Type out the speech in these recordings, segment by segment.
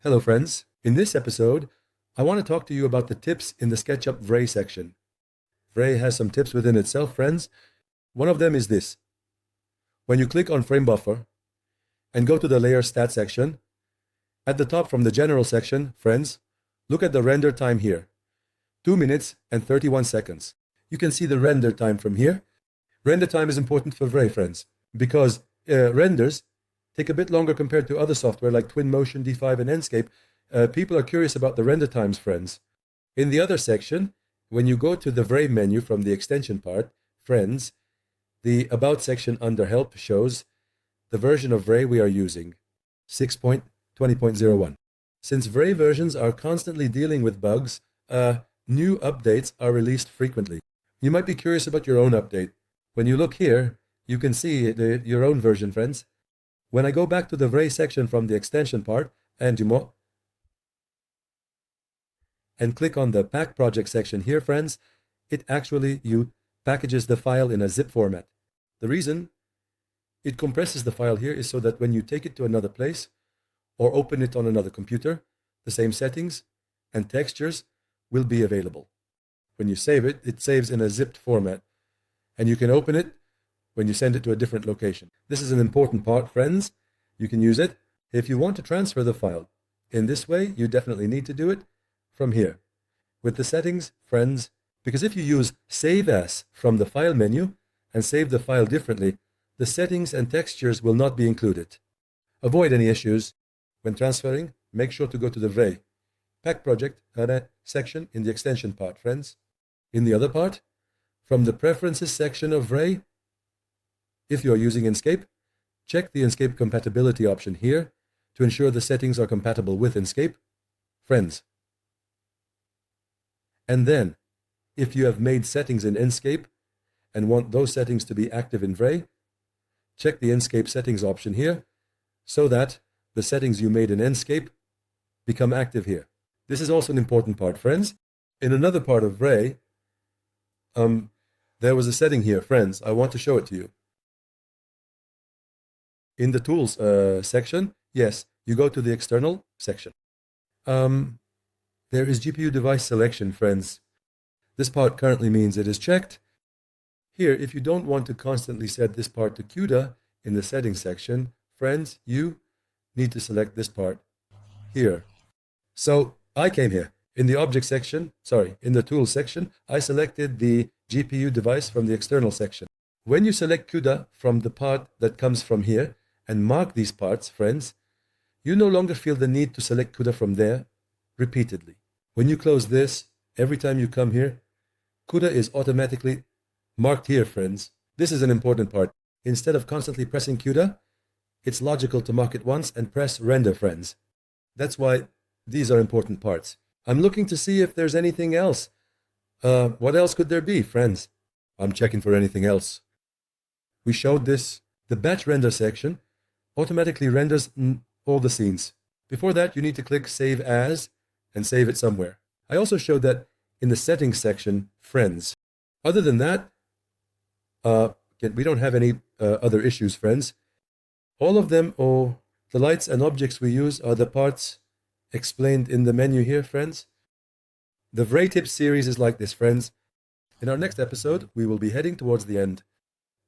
Hello friends, in this episode I want to talk to you about the tips in the SketchUp V-Ray section. V-Ray has some tips within itself, friends. One of them is this. When you click on Frame Buffer and go to the Layer Stat section, at the top from the General section, friends, look at the render time here. 2 minutes and 31 seconds. You can see the render time from here. Render time is important for V-Ray, friends, because renders take a bit longer compared to other software like Twinmotion, D5, and Enscape. People are curious about the render times, friends. In the other section, when you go to the V-Ray menu from the extension part, friends, the About section under Help shows the version of V-Ray we are using, 6.20.01. Since V-Ray versions are constantly dealing with bugs, new updates are released frequently. You might be curious about your own update. When you look here, you can see your own version, friends. When I go back to the V-Ray section from the extension part, and click on the Pack Project section here, friends, it actually packages the file in a zip format. The reason it compresses the file here is so that when you take it to another place or open it on another computer, the same settings and textures will be available. When you save it, it saves in a zipped format, and you can open it when you send it to a different location. This is an important part, friends. You can use it if you want to transfer the file. In this way, you definitely need to do it from here. With the settings, friends, because if you use Save As from the File menu and save the file differently, the settings and textures will not be included. Avoid any issues. When transferring, make sure to go to the V-Ray Pack Project section in the extension part, friends. In the other part, from the Preferences section of V-Ray, if you are using Enscape, check the Enscape compatibility option here to ensure the settings are compatible with Enscape, friends. And then, if you have made settings in Enscape and want those settings to be active in V-Ray, check the Enscape settings option here so that the settings you made in Enscape become active here. This is also an important part, friends. In another part of V-Ray, there was a setting here, friends. I want to show it to you. In the Tools section, yes, you go to the External section. There is GPU device selection, friends. This part currently means it is checked. Here, if you don't want to constantly set this part to CUDA in the Settings section, friends, you need to select this part here. So I came here. In the Object section, in the Tools section, I selected the GPU device from the External section. When you select CUDA from the part that comes from here, and mark these parts, friends, you no longer feel the need to select CUDA from there repeatedly. When you close this, every time you come here, CUDA is automatically marked here, friends. This is an important part. Instead of constantly pressing CUDA, it's logical to mark it once and press Render, friends. That's why these are important parts. I'm looking to see if there's anything else. What else could there be, friends? I'm checking for anything else. We showed this. The Batch Render section automatically renders all the scenes. Before that, you need to click Save As and save it somewhere. I also showed that in the Settings section, friends. Other than that, we don't have any other issues, friends. All of them, or the lights and objects we use, are the parts explained in the menu here, friends. The V-Ray Tips series is like this, friends. In our next episode, we will be heading towards the end.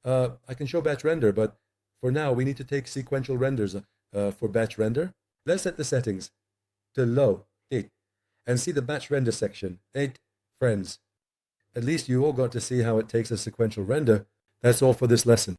I can show batch render, but for now, we need to take sequential renders for batch render. Let's set the settings to low, 8, and see the batch render section, 8, friends. At least you all got to see how it takes a sequential render. That's all for this lesson.